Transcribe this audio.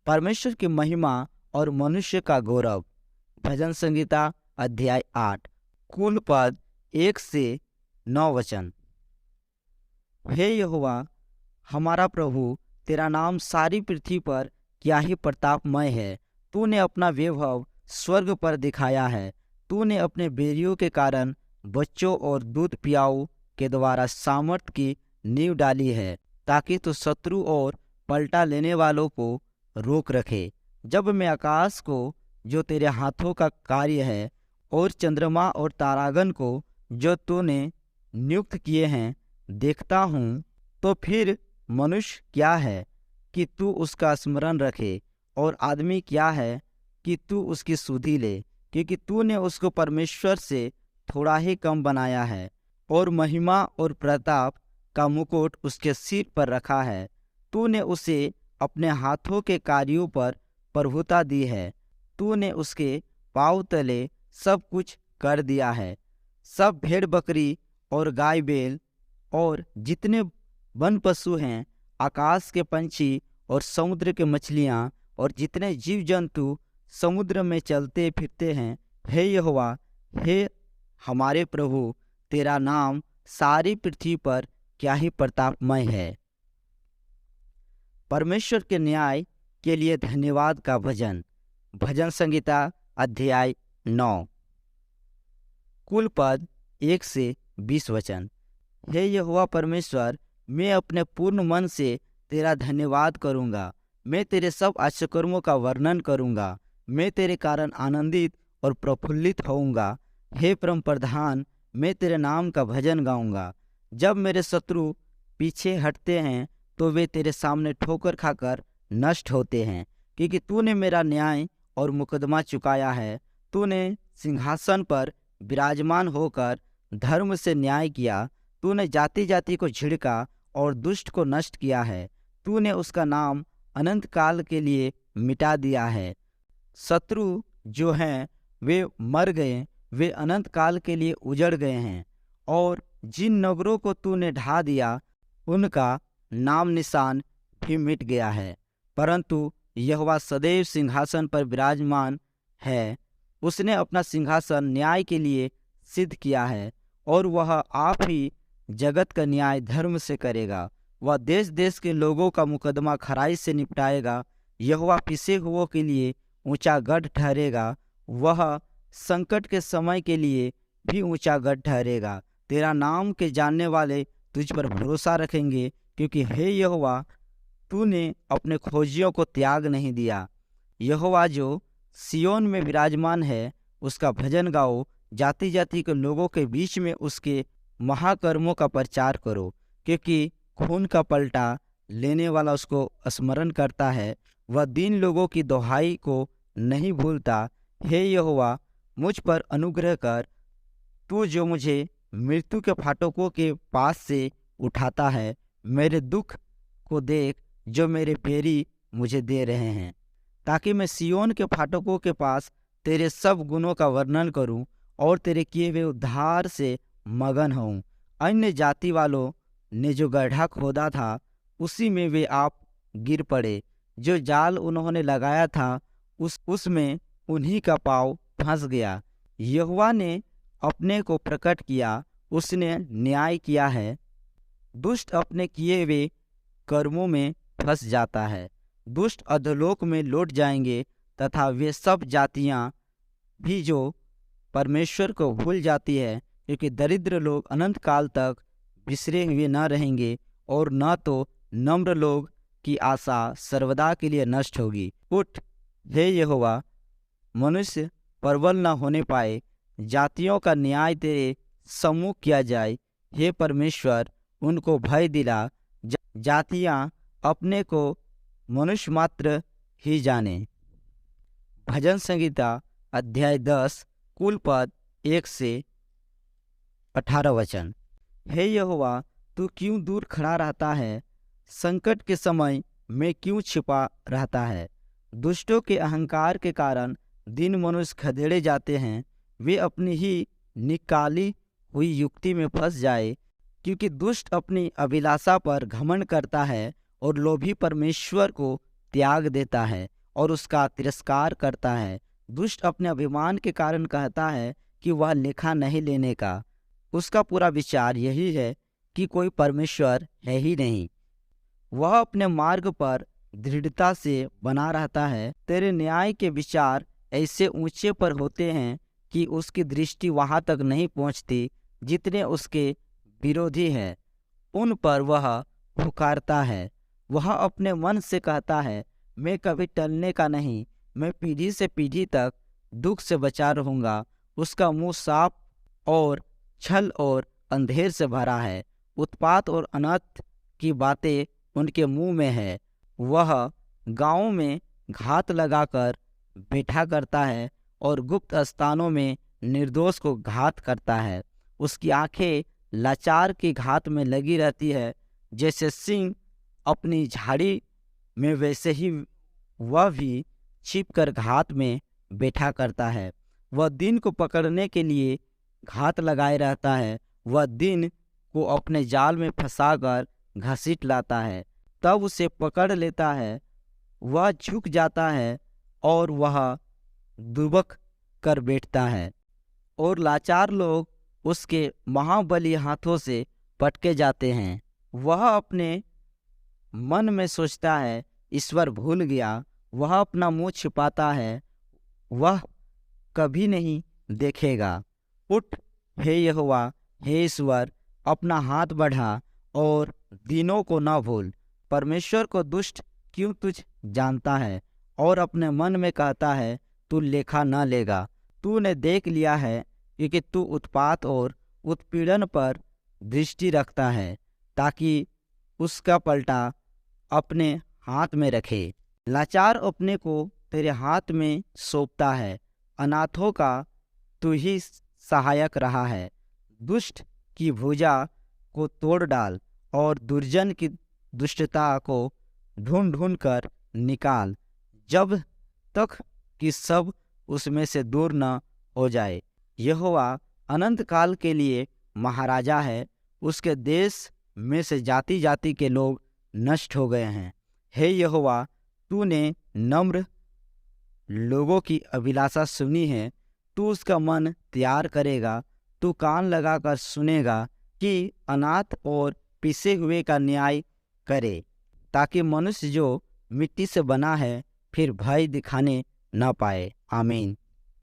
परमेश्वर की महिमा और मनुष्य का गौरव। भजन संहिता अध्याय 8 कुल पद 1 से 9 वचन। हे यहोवा हमारा प्रभु, तेरा नाम सारी पृथ्वी पर क्या ही प्रतापमय है। तूने अपना वैभव स्वर्ग पर दिखाया है। तूने अपने बेरियों के कारण बच्चों और दूध पियाऊ के द्वारा सामर्थ की नींव डाली है, ताकि तू शत्रु और पलटा लेने वालों को रोक रखे। जब मैं आकाश को, जो तेरे हाथों का कार्य है, और चंद्रमा और तारागण को, जो तूने नियुक्त किए हैं, देखता हूँ, तो फिर मनुष्य क्या है कि तू उसका स्मरण रखे, और आदमी क्या है कि तू उसकी सुधि ले। क्योंकि तूने उसको परमेश्वर से थोड़ा ही कम बनाया है, और महिमा और प्रताप का मुकुट उसके सिर पर रखा है। तूने उसे अपने हाथों के कार्यों पर प्रभुता दी है। तूने उसके पाँव तले सब कुछ कर दिया है। सब भेड़ बकरी और गाय बैल और जितने वन पशु हैं, आकाश के पंछी और समुद्र के मछलियाँ और जितने जीव जंतु समुद्र में चलते फिरते हैं, हे यहोवा, हे हमारे प्रभु, तेरा नाम सारी पृथ्वी पर क्या ही प्रतापमय है। परमेश्वर के न्याय के लिए धन्यवाद का भजन। भजन संहिता अध्याय 9 कुल पद 1 से 20 वचन। हे यहोवा परमेश्वर, मैं अपने पूर्ण मन से तेरा धन्यवाद करूँगा। मैं तेरे सब आश्चर्यकर्मों का वर्णन करूँगा। मैं तेरे कारण आनंदित और प्रफुल्लित होऊंगा। हे परम प्रधान, मैं तेरे नाम का भजन गाऊंगा। जब मेरे शत्रु पीछे हटते हैं, तो वे तेरे सामने ठोकर खाकर नष्ट होते हैं। क्योंकि तूने मेरा न्याय और मुकदमा चुकाया है। तूने सिंहासन पर विराजमान होकर धर्म से न्याय किया। तूने जाति जाति को झिड़का और दुष्ट को नष्ट किया है। तूने उसका नाम अनंत काल के लिए मिटा दिया है। शत्रु जो हैं वे मर गए, वे अनंत काल के लिए उजड़ गए हैं। और जिन नगरों को तूने ढा दिया, उनका नाम निशान भी मिट गया है। परंतु यहोवा सदैव सिंहासन पर विराजमान है। उसने अपना सिंहासन न्याय के लिए सिद्ध किया है, और वह आप ही जगत का न्याय धर्म से करेगा। वह देश देश के लोगों का मुकदमा खराई से निपटाएगा। यहोवा पिसे हुओं के लिए ऊंचा गढ़ ठहरेगा। वह संकट के समय के लिए भी ऊंचा गढ़ ठहरेगा। तेरा नाम के जानने वाले तुझ पर भरोसा रखेंगे, क्योंकि हे यहोवा, तूने अपने खोजियों को त्याग नहीं दिया। यहोवा जो सियोन में विराजमान है, उसका भजन गाओ। जाति जाति के लोगों के बीच में उसके महाकर्मों का प्रचार करो। क्योंकि खून का पलटा लेने वाला उसको स्मरण करता है। वह दीन लोगों की दोहाई को नहीं भूलता। हे यहोवा, मुझ पर अनुग्रह कर। तू जो मुझे मृत्यु के फाटकों के पास से उठाता है, मेरे दुख को देख जो मेरे बैरी मुझे दे रहे हैं, ताकि मैं सियोन के फाटकों के पास तेरे सब गुणों का वर्णन करूं और तेरे किए हुए उद्धार से मगन हूँ। अन्य जाति वालों ने जो गड्ढा खोदा था, उसी में वे आप गिर पड़े। जो जाल उन्होंने लगाया था, उसमें उन्हीं का पाँव फंस गया। यहोवा ने अपने को प्रकट किया, उसने न्याय किया है। दुष्ट अपने किए हुए कर्मों में फंस जाता है। दुष्ट अधोलोक में लौट जाएंगे, तथा वे सब जातियां भी जो परमेश्वर को भूल जाती है। क्योंकि दरिद्र लोग अनंत काल तक बिसरे हुए न रहेंगे, और न तो नम्र लोग की आशा सर्वदा के लिए नष्ट होगी। उठ हे यहोवा, मनुष्य प्रबल न होने पाए। जातियों का न्याय तेरे सम्मुख किया जाए। हे परमेश्वर, उनको भय दिला। जातियां अपने को मनुष्य मात्र ही जाने। भजन संहिता अध्याय 10 कुल पद 1 से 18 वचन। हे यहोवा, तू क्यों दूर खड़ा रहता है? संकट के समय में क्यों छिपा रहता है? दुष्टों के अहंकार के कारण दीन मनुष्य खदेड़े जाते हैं। वे अपनी ही निकाली हुई युक्ति में फंस जाए। क्योंकि दुष्ट अपनी अभिलाषा पर घमंड करता है, और लोभी परमेश्वर को त्याग देता है और उसका तिरस्कार करता है। दुष्ट अपने अभिमान के कारण कहता है कि वह लेखा नहीं लेने का। उसका पूरा विचार यही है कि कोई परमेश्वर है ही नहीं। वह अपने मार्ग पर दृढ़ता से बना रहता है। तेरे न्याय के विचार ऐसे ऊंचे पर होते हैं कि उसकी दृष्टि वहां तक नहीं पहुंचती जितने उसके विरोधी हैं। उन पर वह पुकारता है। वह अपने मन से कहता है, मैं कभी टलने का नहीं, मैं पीढ़ी से पीढ़ी तक दुख से बचा रहूंगा। उसका मुंह साफ और छल और अंधेर से भरा है। उत्पात और अनर्थ की बातें उनके मुंह में है। वह गाँवों में घात लगाकर बैठा करता है और गुप्त स्थानों में निर्दोष को घात करता है। उसकी आंखें लाचार की घात में लगी रहती है। जैसे सिंह अपनी झाड़ी में, वैसे ही वह भी छिपकर घात में बैठा करता है। वह दिन को पकड़ने के लिए घात लगाए रहता है। वह दिन को अपने जाल में फंसाकर घसीट लाता है, तब उसे पकड़ लेता है। वह झुक जाता है और वह दुबक कर बैठता है, और लाचार लोग उसके महाबली हाथों से पटके जाते हैं। वह अपने मन में सोचता है, ईश्वर भूल गया। वह अपना मुंह छिपाता है, वह कभी नहीं देखेगा। उठ हे यहोवा, हे ईश्वर, अपना हाथ बढ़ा और दीनों को न भूल। परमेश्वर को दुष्ट क्यों तुझ जानता है और अपने मन में कहता है, तू लेखा न लेगा। तूने देख लिया है क्योंकि तू उत्पात और उत्पीड़न पर दृष्टि रखता है, ताकि उसका पलटा अपने हाथ में रखे। लाचार अपने को तेरे हाथ में सौंपता है। अनाथों का तू ही सहायक रहा है। दुष्ट की भुजा को तोड़ डाल और दुर्जन की दुष्टता को ढूंढ ढूंढ कर निकाल, जब तक कि सब उसमें से दूर न हो जाए। यहोवा अनंत काल के लिए महाराजा है। उसके देश में से जाति जाति के लोग नष्ट हो गए हैं। हे यहोवा, तूने नम्र लोगों की अभिलाषा सुनी है। तू उसका मन तैयार करेगा। तू कान लगाकर सुनेगा कि अनाथ और पिसे हुए का न्याय करे, ताकि मनुष्य जो मिट्टी से बना है फिर भय दिखाने न पाए। आमीन।